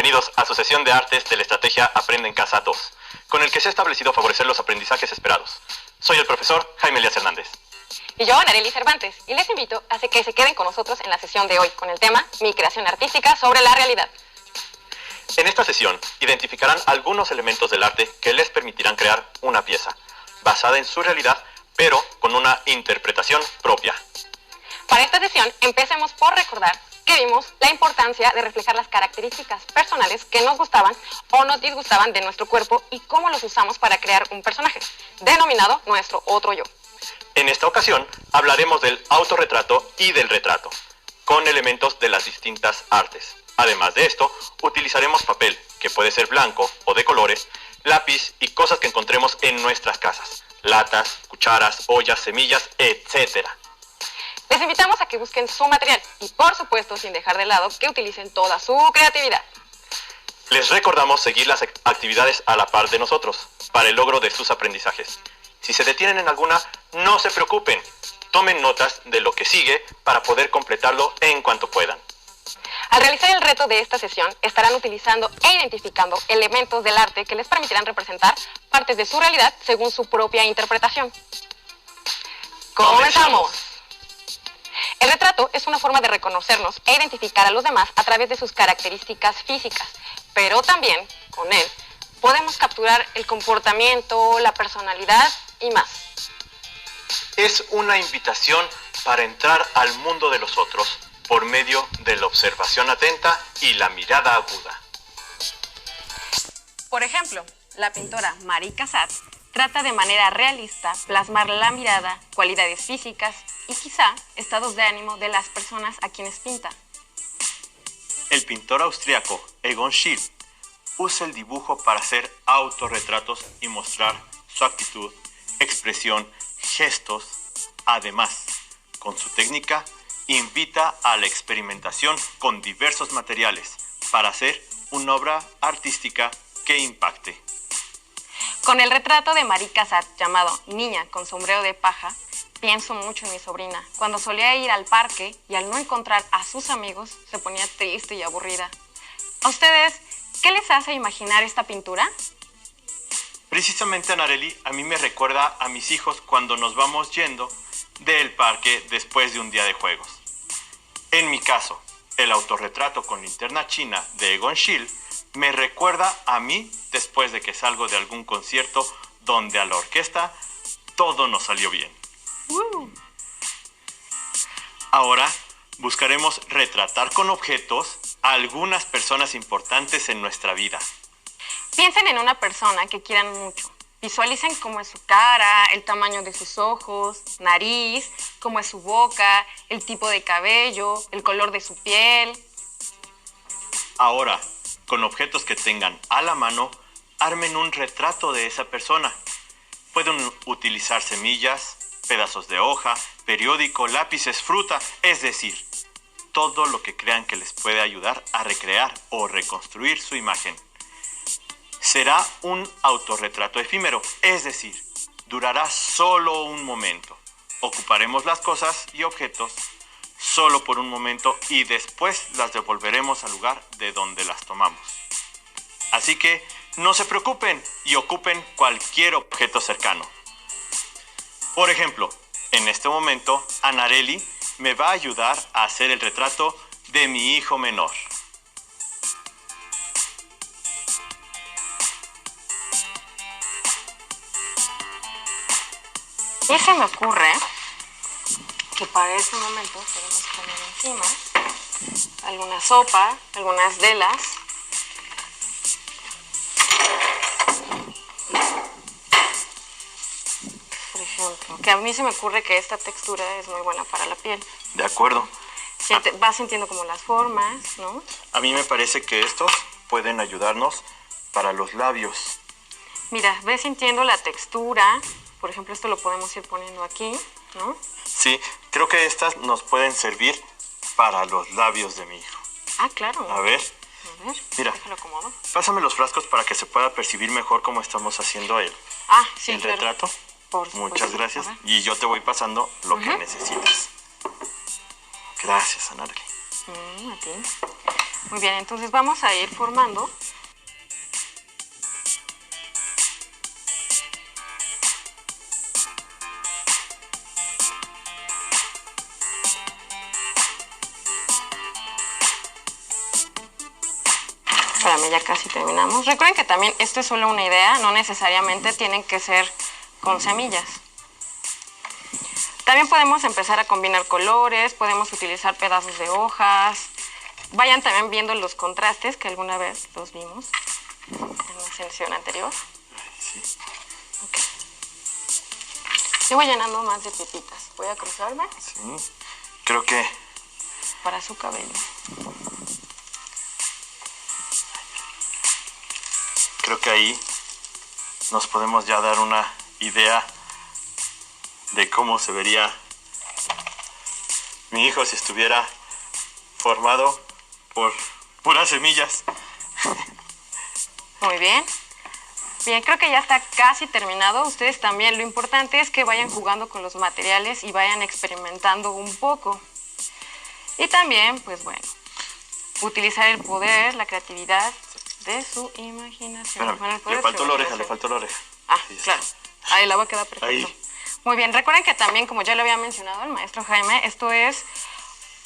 bienvenidos a su sesión de artes de la estrategia Aprende en Casa 2, con el que se ha establecido favorecer los aprendizajes esperados. Soy el profesor Jaime Elías Hernández. Y yo, Nareli Cervantes, y les invito a que se queden con nosotros en la sesión de hoy, con el tema Mi creación artística sobre la realidad. En esta sesión identificarán algunos elementos del arte que les permitirán crear una pieza, basada en su realidad, pero con una interpretación propia. Para esta sesión, empecemos por recordar que vimos la importancia de reflejar las características personales que nos gustaban o nos disgustaban de nuestro cuerpo y cómo los usamos para crear un personaje, denominado nuestro otro yo. En esta ocasión hablaremos del autorretrato y del retrato, con elementos de las distintas artes. Además de esto, utilizaremos papel, que puede ser blanco o de colores, lápiz y cosas que encontremos en nuestras casas, latas, cucharas, ollas, semillas, etc. Les invitamos a que busquen su material y, por supuesto, sin dejar de lado que utilicen toda su creatividad. Les recordamos seguir las actividades a la par de nosotros, para el logro de sus aprendizajes. Si se detienen en alguna, no se preocupen. Tomen notas de lo que sigue para poder completarlo en cuanto puedan. Al realizar el reto de esta sesión, estarán utilizando e identificando elementos del arte que les permitirán representar partes de su realidad según su propia interpretación. ¡Comenzamos! El retrato es una forma de reconocernos e identificar a los demás a través de sus características físicas, pero también, con él, podemos capturar el comportamiento, la personalidad y más. Es una invitación para entrar al mundo de los otros por medio de la observación atenta y la mirada aguda. Por ejemplo, la pintora Marie Cassatt trata de manera realista plasmar la mirada, cualidades físicas y quizá estados de ánimo de las personas a quienes pinta. El pintor austriaco Egon Schiele usa el dibujo para hacer autorretratos y mostrar su actitud, expresión, gestos. Además, con su técnica, invita a la experimentación con diversos materiales para hacer una obra artística que impacte. Con el retrato de Marie Cassatt llamado Niña con sombrero de paja, pienso mucho en mi sobrina, cuando solía ir al parque y al no encontrar a sus amigos se ponía triste y aburrida. ¿A ustedes qué les hace imaginar esta pintura? Precisamente, Nareli, a mí me recuerda a mis hijos cuando nos vamos yendo del parque después de un día de juegos. En mi caso, el autorretrato con linterna china de Egon Schiele me recuerda a mí después de que salgo de algún concierto donde a la orquesta todo nos salió bien. Ahora buscaremos retratar con objetos a algunas personas importantes en nuestra vida. Piensen en una persona que quieran mucho. Visualicen cómo es su cara, el tamaño de sus ojos, nariz, cómo es su boca, el tipo de cabello, el color de su piel. Ahora, con objetos que tengan a la mano, armen un retrato de esa persona. Pueden utilizar semillas, pedazos de hoja, periódico, lápices, fruta, es decir, todo lo que crean que les puede ayudar a recrear o reconstruir su imagen. Será un autorretrato efímero, es decir, durará solo un momento. Ocuparemos las cosas y objetos solo por un momento y después las devolveremos al lugar de donde las tomamos. Así que no se preocupen y ocupen cualquier objeto cercano. Por ejemplo, en este momento, Nareli me va a ayudar a hacer el retrato de mi hijo menor. Y se me ocurre que para este momento podemos poner encima alguna sopa, algunas velas. Por ejemplo, que a mí se me ocurre que esta textura es muy buena para la piel. De acuerdo. Vas sintiendo como las formas, ¿no? A mí me parece que estos pueden ayudarnos para los labios. Mira, ves sintiendo la textura. Por ejemplo, esto lo podemos ir poniendo aquí, ¿no? Sí, creo que estas nos pueden servir para los labios de mi hijo. Ah, claro. A ver, mira, déjalo acomodo. pásame los frascos para que se pueda percibir mejor cómo estamos haciendo el Sí, claro. retrato. Por supuesto. Muchas gracias. Y yo te voy pasando lo que necesites. Gracias, Nareli. A ti. Muy bien, entonces vamos a ir formando. Espérame, ya casi terminamos. Recuerden que también esto es solo una idea, no necesariamente tienen que ser con semillas. También podemos empezar a combinar colores, podemos utilizar pedazos de hojas. Vayan también viendo los contrastes que alguna vez los vimos en la sesión anterior. Sí. Okay. Yo voy llenando más de pepitas. Voy a cruzarme. Sí. Creo que... Para su cabello. Creo que ahí nos podemos ya dar una idea de cómo se vería mi hijo si estuviera formado por puras semillas. Muy bien. Bien, creo que ya está casi terminado. Ustedes también, lo importante es que vayan jugando con los materiales y vayan experimentando un poco. Y también, pues bueno, utilizar el poder, la creatividad de su imaginación. Bueno, Bueno, le faltó la oreja, le faltó la oreja. Ah, Sí, claro. Ahí la va a quedar perfecto. Ahí. Muy bien, recuerden que también, como ya lo había mencionado el maestro Jaime, esto es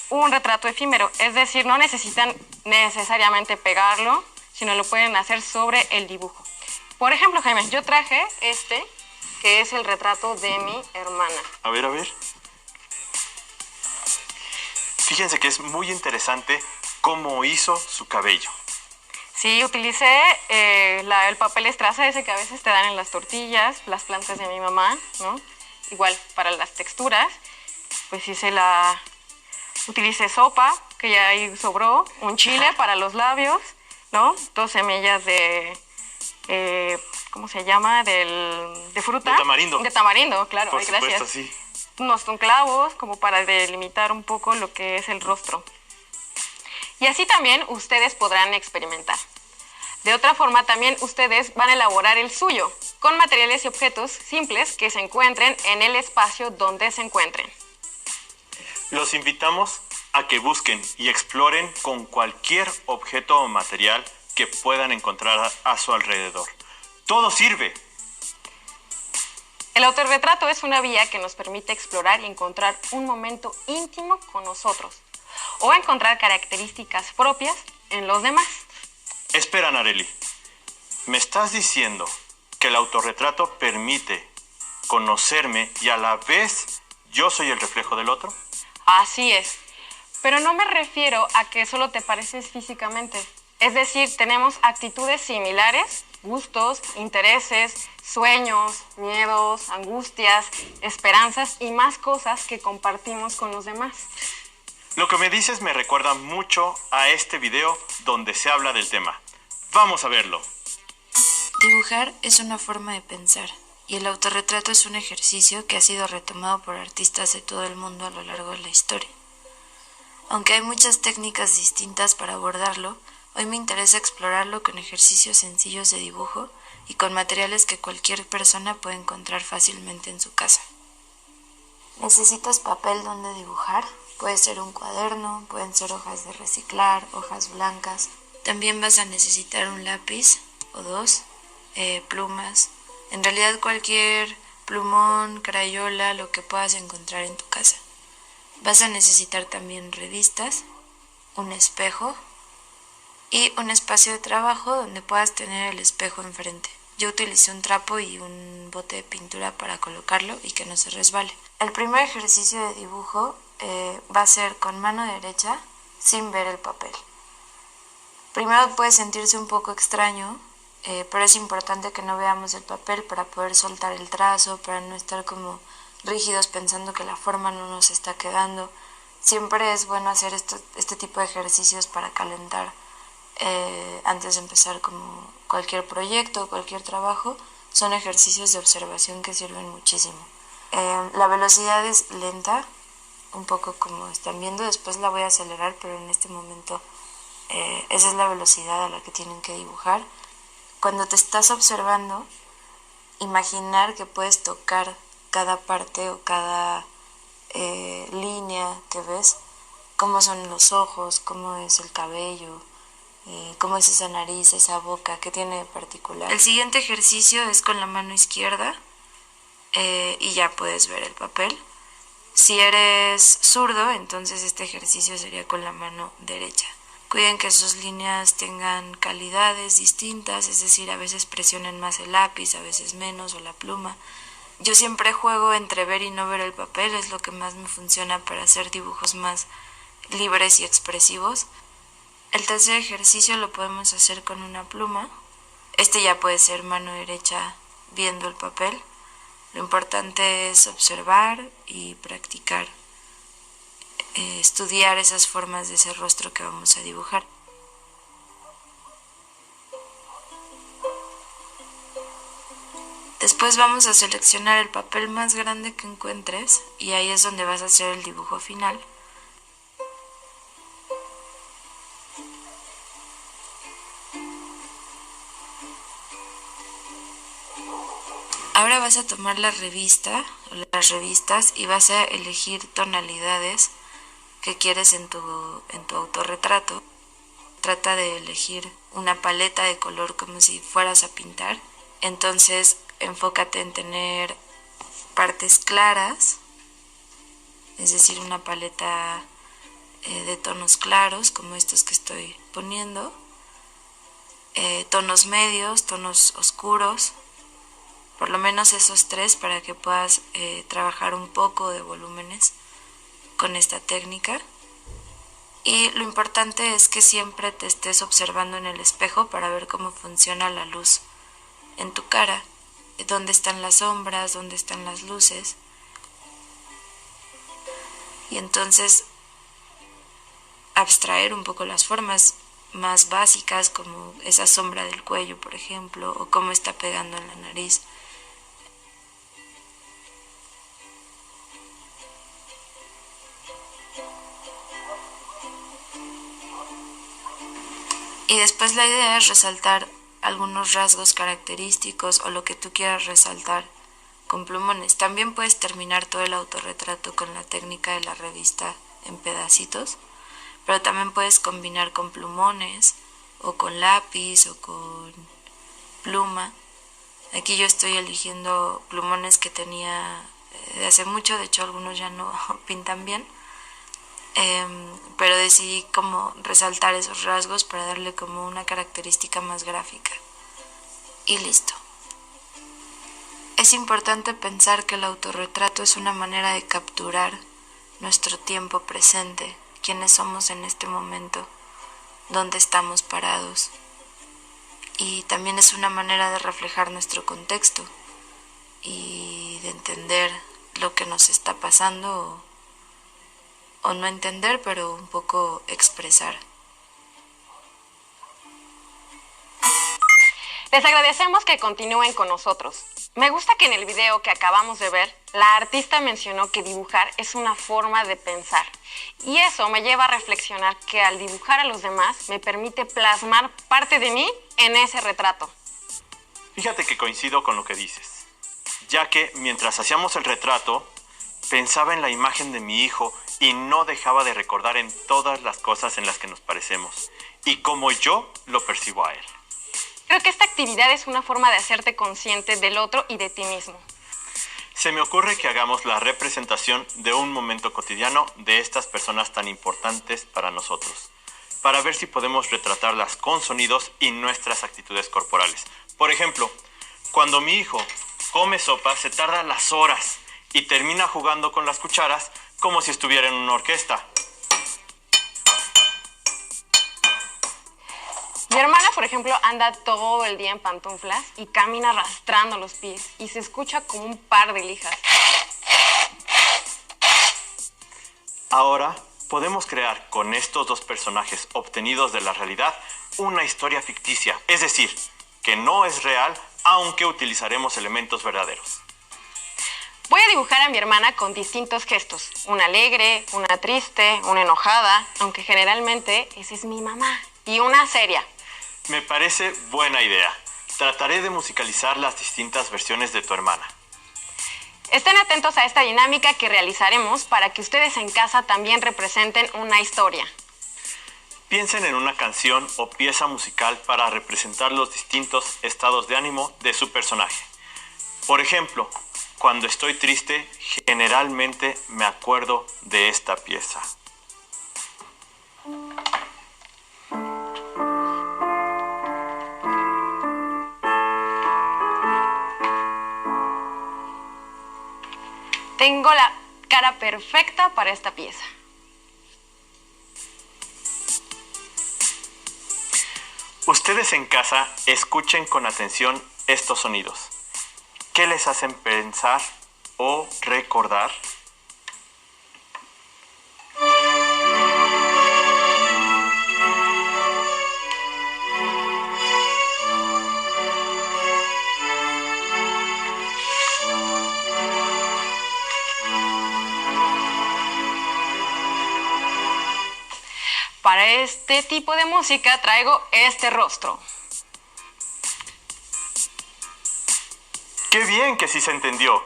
un retrato efímero. Es decir, no necesitan necesariamente pegarlo, sino lo pueden hacer sobre el dibujo. Por ejemplo, Jaime, yo traje este, que es el retrato de mi hermana. A ver, a ver. Fíjense que es muy interesante cómo hizo su cabello. Sí, utilicé el papel estraza, ese que a veces te dan en las tortillas, las plantas de mi mamá, ¿no? Igual para las texturas, pues utilicé sopa, que ya ahí sobró, un chile para los labios, ¿no? 2 semillas de, ¿cómo se llama? De fruta. De tamarindo. De tamarindo, claro. Por Ay, supuesto, gracias. sí. Unos clavos, como para delimitar un poco lo que es el rostro. Y así también ustedes podrán experimentar. De otra forma, también ustedes van a elaborar el suyo, con materiales y objetos simples que se encuentren en el espacio donde se encuentren. Los invitamos a que busquen y exploren con cualquier objeto o material que puedan encontrar a su alrededor. ¡Todo sirve! El autorretrato es una vía que nos permite explorar y encontrar un momento íntimo con nosotros, o encontrar características propias en los demás. Espera, Nareli. ¿Me estás diciendo que el autorretrato permite conocerme y a la vez yo soy el reflejo del otro? Así es, pero no me refiero a que solo te pareces físicamente. Es decir, tenemos actitudes similares, gustos, intereses, sueños, miedos, angustias, esperanzas y más cosas que compartimos con los demás. Lo que me dices me recuerda mucho a este video donde se habla del tema. Vamos a verlo. Dibujar es una forma de pensar, y el autorretrato es un ejercicio que ha sido retomado por artistas de todo el mundo a lo largo de la historia. Aunque hay muchas técnicas distintas para abordarlo, hoy me interesa explorarlo con ejercicios sencillos de dibujo y con materiales que cualquier persona puede encontrar fácilmente en su casa. Necesitas papel donde dibujar. Puede ser un cuaderno, pueden ser hojas de reciclar, hojas blancas. También vas a necesitar un lápiz o 2, plumas. En realidad cualquier plumón, crayola, lo que puedas encontrar en tu casa. Vas a necesitar también revistas, un espejo y un espacio de trabajo donde puedas tener el espejo enfrente. Yo utilicé un trapo y un bote de pintura para colocarlo y que no se resbale. El primer ejercicio de dibujo va a ser con mano derecha sin ver el papel. Primero puede sentirse un poco extraño, pero es importante que no veamos el papel para poder soltar el trazo, para no estar como rígidos pensando que la forma no nos está quedando. Siempre es bueno hacer este tipo de ejercicios para calentar antes de empezar como cualquier proyecto o cualquier trabajo. Son ejercicios de observación que sirven muchísimo. La velocidad es lenta, un poco como están viendo, después la voy a acelerar, pero en este momento esa es la velocidad a la que tienen que dibujar. Cuando te estás observando, imaginar que puedes tocar cada parte o cada línea que ves cómo son los ojos, cómo es el cabello, cómo es esa nariz, esa boca, qué tiene de particular. El siguiente ejercicio es con la mano izquierda y ya puedes ver el papel. Si eres zurdo, entonces este ejercicio sería con la mano derecha. Cuiden que sus líneas tengan calidades distintas, es decir, a veces presionen más el lápiz, a veces menos, o la pluma. Yo siempre juego entre ver y no ver el papel, es lo que más me funciona para hacer dibujos más libres y expresivos. El tercer ejercicio lo podemos hacer con una pluma. Este ya puede ser mano derecha viendo el papel. Lo importante es observar y practicar, estudiar esas formas de ese rostro que vamos a dibujar. Después vamos a seleccionar el papel más grande que encuentres y ahí es donde vas a hacer el dibujo final. Ahora vas a tomar la revista o las revistas y vas a elegir tonalidades que quieres en tu autorretrato. Trata de elegir una paleta de color como si fueras a pintar. Entonces enfócate en tener partes claras, es decir, una paleta de tonos claros como estos que estoy poniendo, tonos medios, tonos oscuros, por lo menos esos tres para que puedas trabajar un poco de volúmenes con esta técnica. Y lo importante es que siempre te estés observando en el espejo para ver cómo funciona la luz en tu cara, dónde están las sombras, dónde están las luces. Y entonces abstraer un poco las formas más básicas, como esa sombra del cuello, por ejemplo, o cómo está pegando en la nariz. Y después la idea es resaltar algunos rasgos característicos o lo que tú quieras resaltar con plumones. También puedes terminar todo el autorretrato con la técnica de la revista en pedacitos, pero también puedes combinar con plumones o con lápiz o con pluma. Aquí yo estoy eligiendo plumones que tenía de hace mucho, de hecho algunos ya no pintan bien. Pero decidí como resaltar esos rasgos para darle como una característica más gráfica. Y listo. Es importante pensar que el autorretrato es una manera de capturar nuestro tiempo presente, quiénes somos en este momento, dónde estamos parados. Y también es una manera de reflejar nuestro contexto y de entender lo que nos está pasando o no entender, pero un poco expresar. Les agradecemos que continúen con nosotros. Me gusta que en el video que acabamos de ver, la artista mencionó que dibujar es una forma de pensar. Y eso me lleva a reflexionar que al dibujar a los demás me permite plasmar parte de mí en ese retrato. Fíjate que coincido con lo que dices, ya que mientras hacíamos el retrato, pensaba en la imagen de mi hijo y no dejaba de recordar en todas las cosas en las que nos parecemos y cómo yo lo percibo a él. Creo que esta actividad es una forma de hacerte consciente del otro y de ti mismo. Se me ocurre que hagamos la representación de un momento cotidiano de estas personas tan importantes para nosotros, para ver si podemos retratarlas con sonidos y nuestras actitudes corporales. Por ejemplo, cuando mi hijo come sopa, se tarda las horas y termina jugando con las cucharas como si estuviera en una orquesta. Mi hermana, por ejemplo, anda todo el día en pantuflas y camina arrastrando los pies y se escucha como un par de lijas. Ahora podemos crear con estos dos personajes obtenidos de la realidad una historia ficticia, es decir, que no es real, aunque utilizaremos elementos verdaderos. Voy a dibujar a mi hermana con distintos gestos, una alegre, una triste, una enojada, aunque generalmente esa es mi mamá, y una seria. Me parece buena idea. Trataré de musicalizar las distintas versiones de tu hermana. Estén atentos a esta dinámica que realizaremos para que ustedes en casa también representen una historia. Piensen en una canción o pieza musical para representar los distintos estados de ánimo de su personaje. Por ejemplo, cuando estoy triste, generalmente me acuerdo de esta pieza. Tengo la cara perfecta para esta pieza. Ustedes en casa escuchen con atención estos sonidos. ¿Qué les hacen pensar o recordar? Para este tipo de música traigo este rostro. ¡Qué bien que sí se entendió!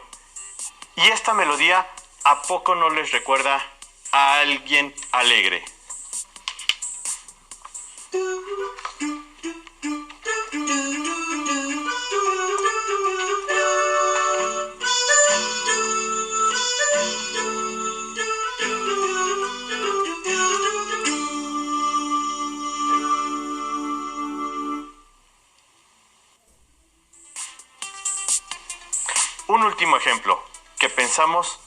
¿Y esta melodía a poco no les recuerda a alguien alegre? Un último ejemplo que pensamos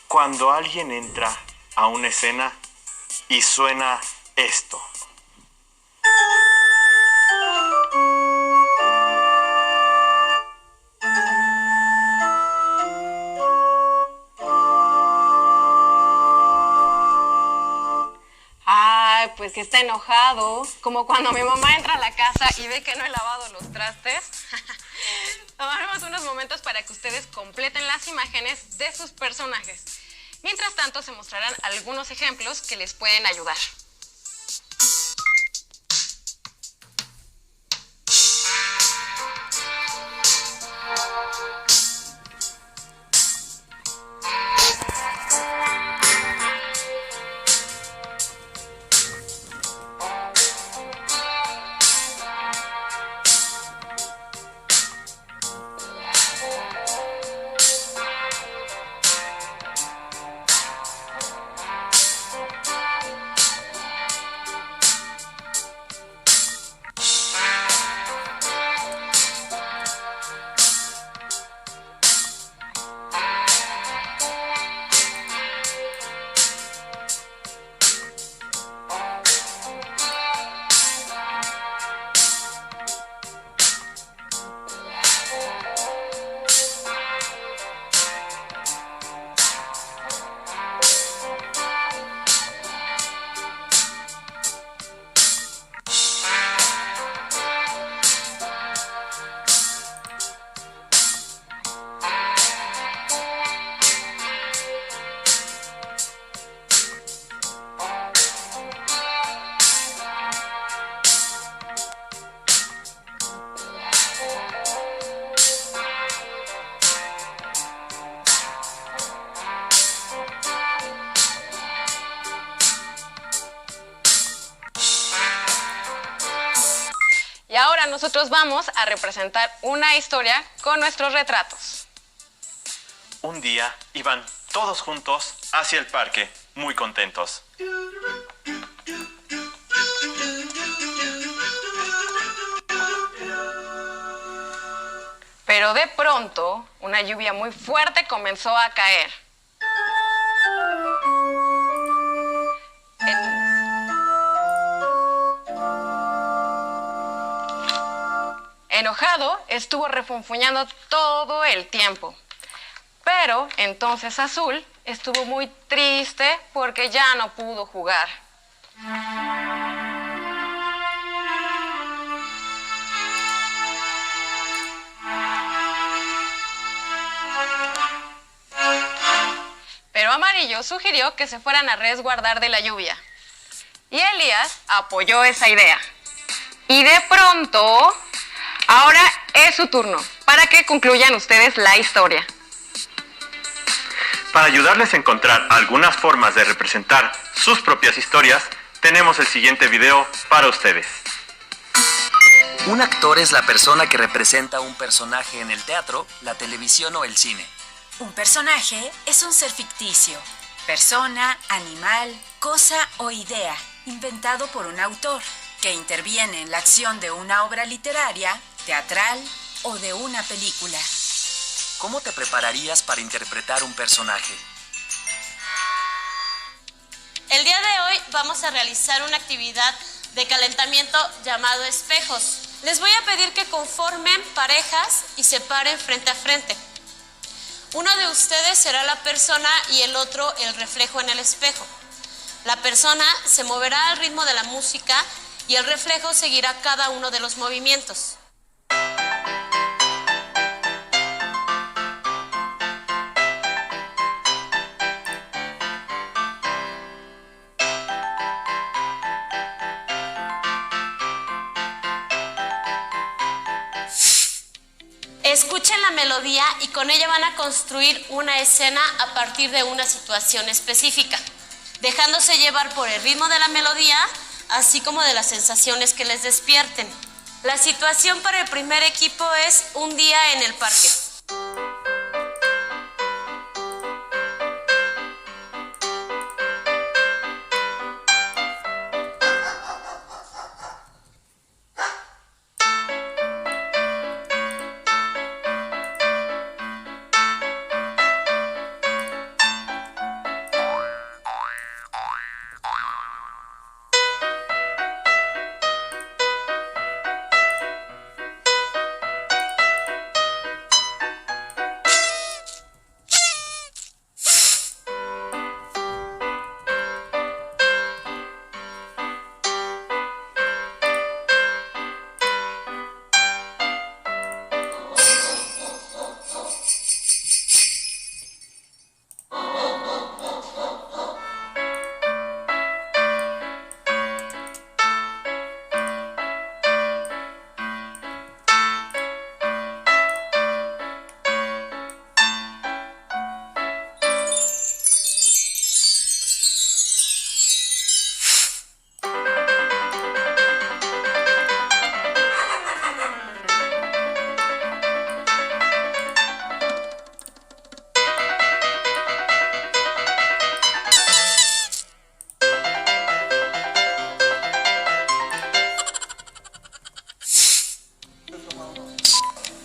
cuando alguien entra a una escena y suena esto. Ay, pues que está enojado, como cuando mi mamá entra a la casa y ve que no he lavado los trastes. Tomaremos unos momentos para que ustedes completen las imágenes de sus personajes. Mientras tanto, se mostrarán algunos ejemplos que les pueden ayudar. Y ahora nosotros vamos a representar una historia con nuestros retratos. Un día iban todos juntos hacia el parque, muy contentos. Pero de pronto, una lluvia muy fuerte comenzó a caer. Enojado, estuvo refunfuñando todo el tiempo. Pero entonces Azul estuvo muy triste porque ya no pudo jugar. Pero Amarillo sugirió que se fueran a resguardar de la lluvia. Y Elías apoyó esa idea. Y de pronto, ahora es su turno para que concluyan ustedes la historia. Para ayudarles a encontrar algunas formas de representar sus propias historias, tenemos el siguiente video para ustedes. Un actor es la persona que representa un personaje en el teatro, la televisión o el cine. Un personaje es un ser ficticio, persona, animal, cosa o idea, inventado por un autor, que interviene en la acción de una obra literaria, teatral o de una película. ¿Cómo te prepararías para interpretar un personaje? El día de hoy vamos a realizar una actividad de calentamiento llamado espejos. Les voy a pedir que conformen parejas y se paren frente a frente. Uno de ustedes será la persona y el otro el reflejo en el espejo. La persona se moverá al ritmo de la música y el reflejo seguirá cada uno de los movimientos. Escuchen la melodía y con ella van a construir una escena a partir de una situación específica, dejándose llevar por el ritmo de la melodía, así como de las sensaciones que les despierten. La situación para el primer equipo es un día en el parque.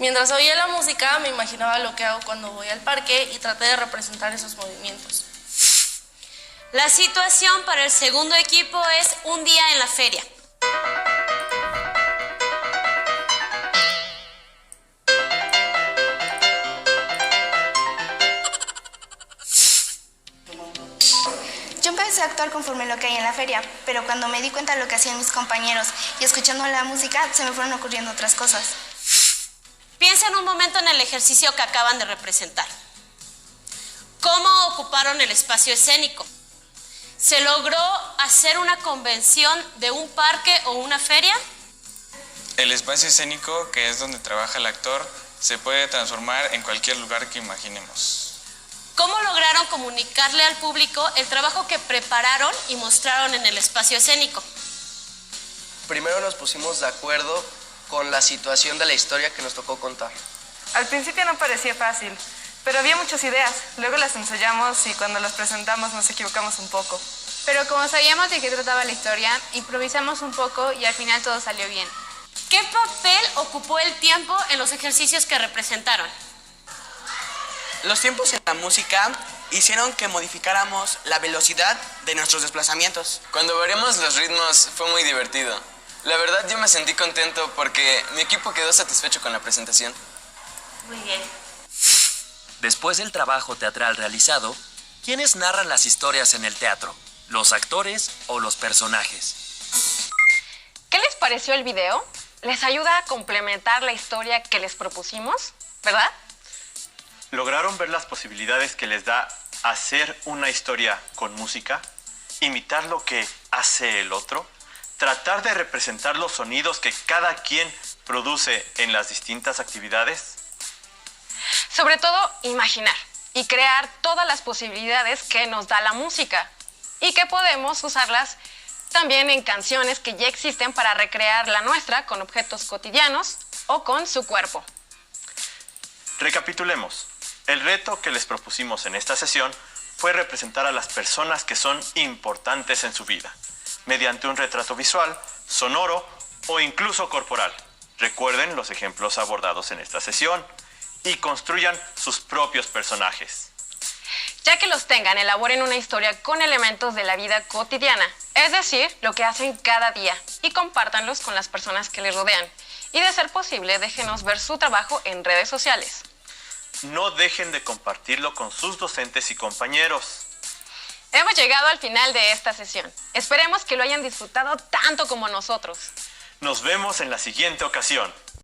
Mientras oía la música, me imaginaba lo que hago cuando voy al parque y traté de representar esos movimientos. La situación para el segundo equipo es un día en la feria. Yo empecé a actuar conforme lo que hay en la feria, pero cuando me di cuenta de lo que hacían mis compañeros y escuchando la música, se me fueron ocurriendo otras cosas. Piensen un momento en el ejercicio que acaban de representar. ¿Cómo ocuparon el espacio escénico? ¿Se logró hacer una convención de un parque o una feria? El espacio escénico, que es donde trabaja el actor, se puede transformar en cualquier lugar que imaginemos. ¿Cómo lograron comunicarle al público el trabajo que prepararon y mostraron en el espacio escénico? Primero nos pusimos de acuerdo con la situación de la historia que nos tocó contar. Al principio no parecía fácil, pero había muchas ideas. Luego las ensayamos y cuando las presentamos nos equivocamos un poco. Pero como sabíamos de qué trataba la historia, improvisamos un poco y al final todo salió bien. ¿Qué papel ocupó el tiempo en los ejercicios que representaron? Los tiempos en la música hicieron que modificáramos la velocidad de nuestros desplazamientos. Cuando variamos los ritmos fue muy divertido. La verdad yo me sentí contento porque mi equipo quedó satisfecho con la presentación. Muy bien. Después del trabajo teatral realizado, ¿quiénes narran las historias en el teatro? ¿Los actores o los personajes? ¿Qué les pareció el video? ¿Les ayuda a complementar la historia que les propusimos? ¿Verdad? ¿Lograron ver las posibilidades que les da hacer una historia con música? ¿Imitar lo que hace el otro? ¿Tratar de representar los sonidos que cada quien produce en las distintas actividades? Sobre todo, imaginar. y crear todas las posibilidades que nos da la música y que podemos usarlas también en canciones que ya existen para recrear la nuestra con objetos cotidianos o con su cuerpo. Recapitulemos. El reto que les propusimos en esta sesión fue representar a las personas que son importantes en su vida, mediante un retrato visual, sonoro o incluso corporal. Recuerden los ejemplos abordados en esta sesión y construyan sus propios personajes. Ya que los tengan, elaboren una historia con elementos de la vida cotidiana, es decir, lo que hacen cada día, y compártanlos con las personas que les rodean. Y de ser posible, déjenos ver su trabajo en redes sociales. No dejen de compartirlo con sus docentes y compañeros. Hemos llegado al final de esta sesión. Esperemos que lo hayan disfrutado tanto como nosotros. Nos vemos en la siguiente ocasión.